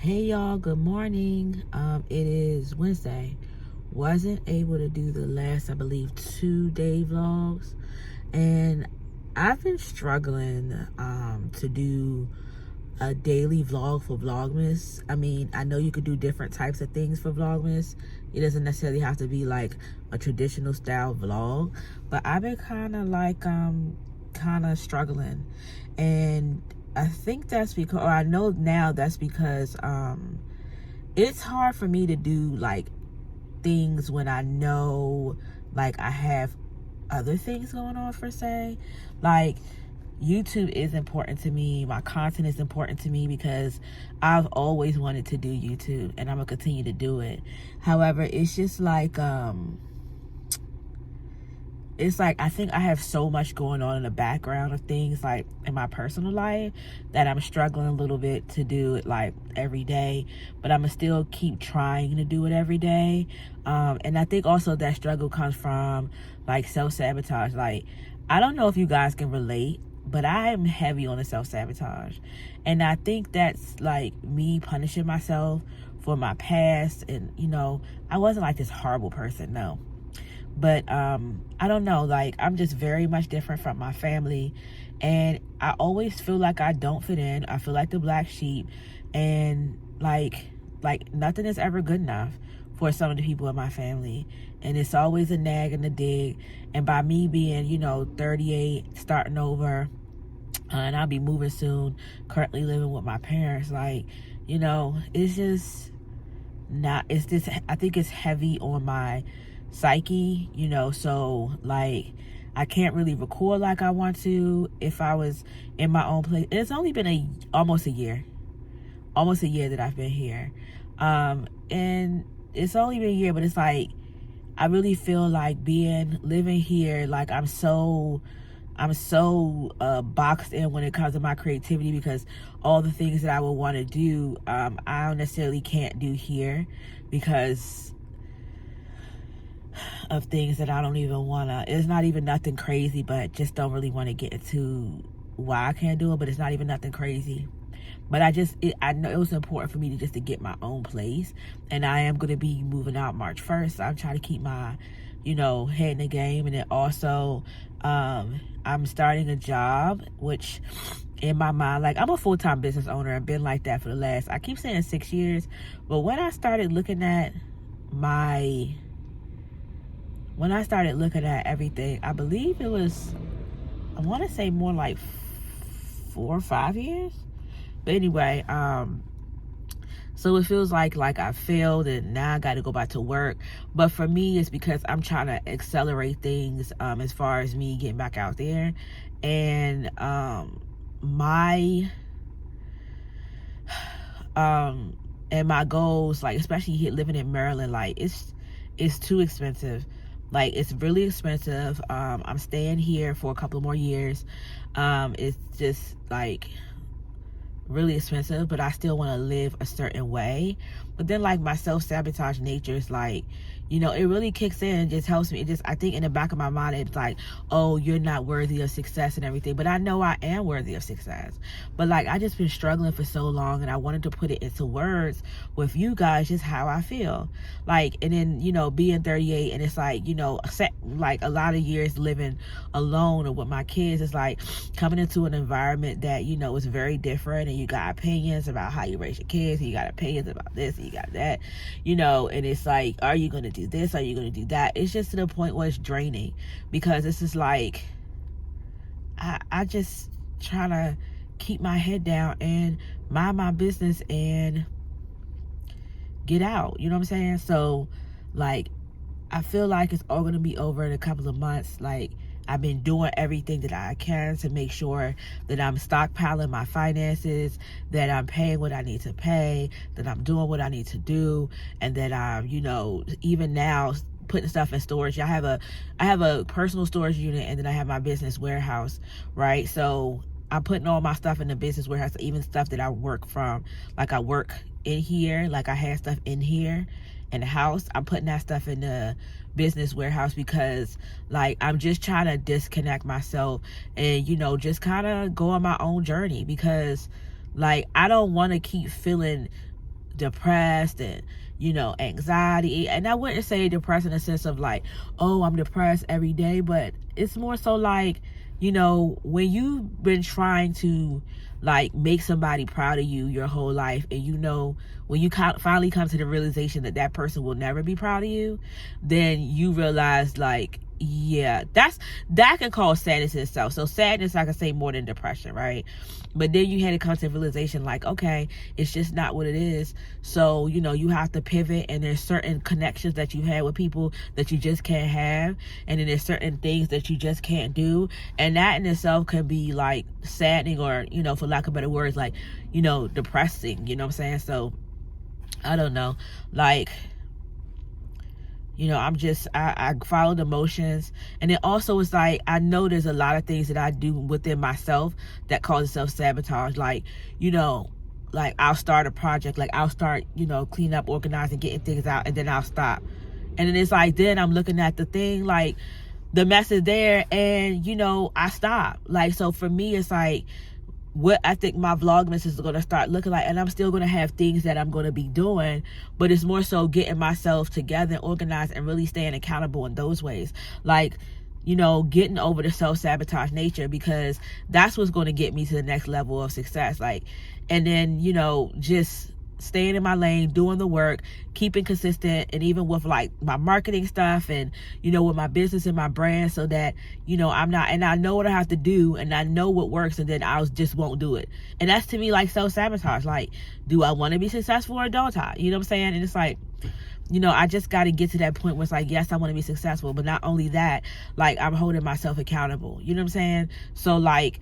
Hey y'all, good morning. It is Wednesday. Wasn't able to do the last, I believe, 2-day vlogs, and I've been struggling to do a daily vlog for Vlogmas. I mean, I know you could do different types of things for Vlogmas. It doesn't necessarily have to be like a traditional style vlog, but I've been kind of struggling, and I think that's because, or I know now that's because it's hard for me to do like things when I know like I have other things going on, for say. Like, YouTube is important to me. My content is important to me because I've always wanted to do YouTube, and I'm gonna continue to do it. However, it's just like it's like I think I have so much going on in the background of things like in my personal life that I'm struggling a little bit to do it like every day, but I'm gonna still keep trying to do it every day. And I think also that struggle comes from like self-sabotage. Like, I don't know if you guys can relate, but I am heavy on the self-sabotage, and I think that's like me punishing myself for my past. And I wasn't like this horrible person, no, but I don't know, like I'm just very much different from my family, and I always feel like I don't fit in. I feel like the black sheep, and like nothing is ever good enough for some of the people in my family, and it's always a nag and a dig. And by me being 38, starting over, and I'll be moving soon, currently living with my parents, like it's just not, it's just, I think it's heavy on my psyche, so like I can't really record like I want to if I was in my own place. It's only been almost a year that I've been here, and it's only been a year, but it's like I really feel like living here, like I'm so boxed in when it comes to my creativity, because all the things that I would want to do, I don't necessarily can't do here because of things that I don't even want to. It's not even nothing crazy, but just don't really want to get into why I can't do it. But it's not even nothing crazy. But I know it was important for me to get my own place, and I am going to be moving out March 1st. So I'm trying to keep my head in the game. And then also I'm starting a job, which in my mind, like, I'm a full-time business owner and been like that for the last, I keep saying 6 years, but when I started looking at everything, I believe it was, I want to say more like 4 or 5 years. But anyway, so it feels like I failed, and now I got to go back to work. But for me, it's because I'm trying to accelerate things as far as me getting back out there. And my goals, like especially here living in Maryland, like it's too expensive. Like, it's really expensive. I'm staying here for a couple more years. It's just like really expensive, but I still want to live a certain way. But then like my self-sabotage nature is like, it really kicks in and just helps me. I think in the back of my mind, it's like, oh, you're not worthy of success and everything. But I know I am worthy of success. But like, I just been struggling for so long, and I wanted to put it into words with you guys, just how I feel. Like, and then, being 38, and it's like, like a lot of years living alone or with my kids, it's like coming into an environment that, is very different, and you got opinions about how you raise your kids, and you got opinions about this, and you got that, and it's like, are you going to do this? Are you going to do that? It's just to the point where it's draining, because this is like, I just trying to keep my head down and mind my business and get out, you know what I'm saying? So like, I feel like it's all going to be over in a couple of months. Like, I've been doing everything that I can to make sure that I'm stockpiling my finances, that I'm paying what I need to pay, that I'm doing what I need to do, and that I'm, even now putting stuff in storage. I have a personal storage unit, and then I have my business warehouse, right? So I'm putting all my stuff in the business warehouse, even stuff that I work from. Like, I work in here, like I have stuff in here in the house. I'm putting that stuff in the business warehouse because like I'm just trying to disconnect myself and just kind of go on my own journey, because like I don't want to keep feeling depressed and, you know, anxiety. And I wouldn't say depressed in the sense of like, oh, I'm depressed every day, but it's more so like, you know, when you've been trying to like make somebody proud of you your whole life, and you know, when you finally come to the realization that that person will never be proud of you, then you realize like, yeah, that can cause sadness in itself. So sadness, I can say, more than depression, right? But then you had to come to the realization like, okay, it's just not what it is. So, you know, you have to pivot, and there's certain connections that you have with people that you just can't have, and then there's certain things that you just can't do, and that in itself can be like saddening, or, you know, for lack of better words, like, you know, depressing, you know what I'm saying? So I don't know, like, you know, I follow the motions. And it also is like, I know there's a lot of things that I do within myself that causes self-sabotage. Like, you know, like I'll start a project, like I'll start, you know, clean up, organizing, getting things out, and then I'll stop. And then it's like, then I'm looking at the thing, like the mess is there, and, you know, I stop. Like, so for me, it's like, what I think my vlogmas is going to start looking like, and I'm still going to have things that I'm going to be doing, but it's more so getting myself together and organized and really staying accountable in those ways. Like, you know, getting over the self-sabotage nature, because that's what's going to get me to the next level of success. Like, and then, you know, just staying in my lane, doing the work, keeping consistent, and even with like my marketing stuff, and, you know, with my business and my brand, so that, you know, I'm not, and I know what I have to do, and I know what works, and then I just won't do it. And that's to me like self-sabotage. Like, do I want to be successful or don't I? You know what I'm saying? And it's like, you know, I just got to get to that point where it's like, yes, I want to be successful, but not only that, like, I'm holding myself accountable. You know what I'm saying? So like,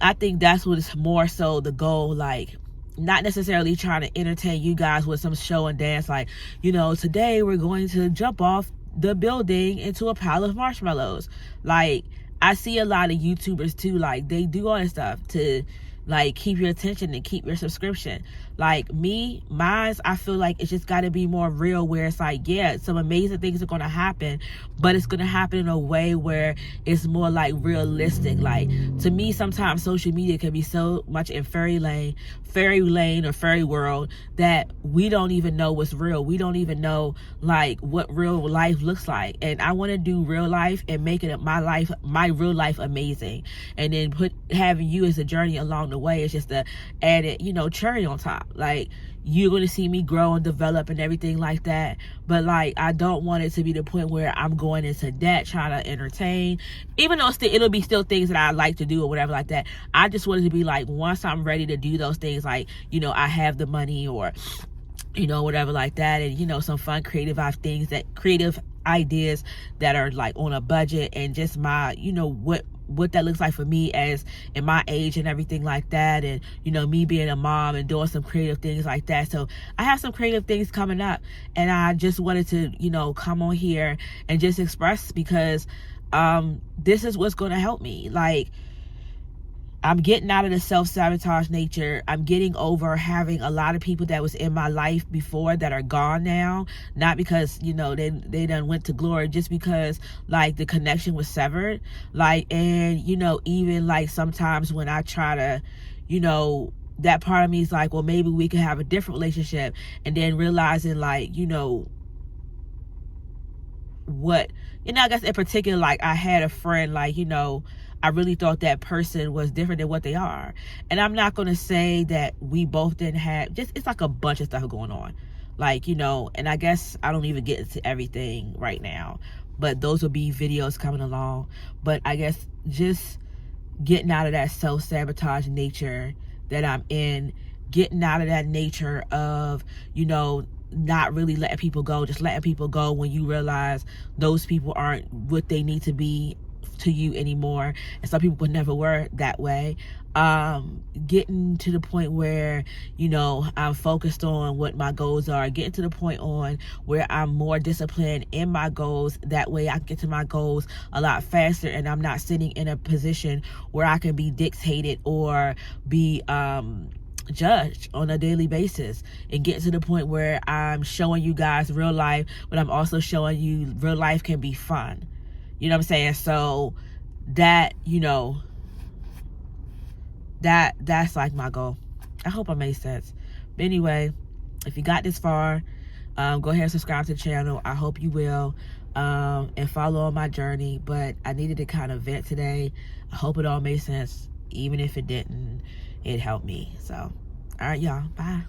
I think that's what is more so the goal. Like, not necessarily trying to entertain you guys with some show and dance, like, you know, today we're going to jump off the building into a pile of marshmallows. Like, I see a lot of YouTubers too, like, they do all this stuff to like keep your attention and keep your subscription. Like mine's, I feel like it's just got to be more real, where it's like, yeah, some amazing things are going to happen, but it's going to happen in a way where it's more like realistic. Like, to me, sometimes social media can be so much in fairy lane or fairy world, that we don't even know what's real. We don't even know like what real life looks like. And I want to do real life and make it my real life amazing, and then having you as a journey along the way is just a added, you know, cherry on top. Like, you're going to see me grow and develop and everything like that, but like, I don't want it to be the point where I'm going into debt trying to entertain, even though it'll be still things that I like to do or whatever like that. I just want it to be like, once I'm ready to do those things, like, you know, I have the money, or, you know, whatever like that, and, you know, some fun creative ideas that are like on a budget, and just my, you know, what that looks like for me as in my age and everything like that, and, you know, me being a mom and doing some creative things like that. So I have some creative things coming up, and I just wanted to, you know, come on here and just express, because this is what's going to help me. Like, I'm getting out of the self-sabotage nature. I'm getting over having a lot of people that was in my life before that are gone now. Not because, you know, they done went to glory, just because like the connection was severed. Like, and, you know, even like sometimes when I try to, you know, that part of me is like, well, maybe we could have a different relationship. And then realizing like, you know, what, you know, I guess in particular, like I had a friend, like, you know, I really thought that person was different than what they are. And I'm not going to say that we both didn't have, just, it's like a bunch of stuff going on. Like, you know, and I guess I don't even get into everything right now, but those will be videos coming along. But I guess just getting out of that self-sabotage nature that I'm in, getting out of that nature of, you know, not really letting people go, just letting people go when you realize those people aren't what they need to be to you anymore, and some people never were that way. Getting to the point where, you know, I'm focused on what my goals are, getting to the point on where I'm more disciplined in my goals. That way I can get to my goals a lot faster, and I'm not sitting in a position where I can be dictated or be judged on a daily basis, and get to the point where I'm showing you guys real life, but I'm also showing you real life can be fun. You know what I'm saying? So that, you know, that's like my goal. I hope I made sense. But anyway, if you got this far, go ahead and subscribe to the channel. I hope you will, and follow on my journey. But I needed to kind of vent today. I hope it all made sense. Even if it didn't, it helped me. So, all right, y'all. Bye.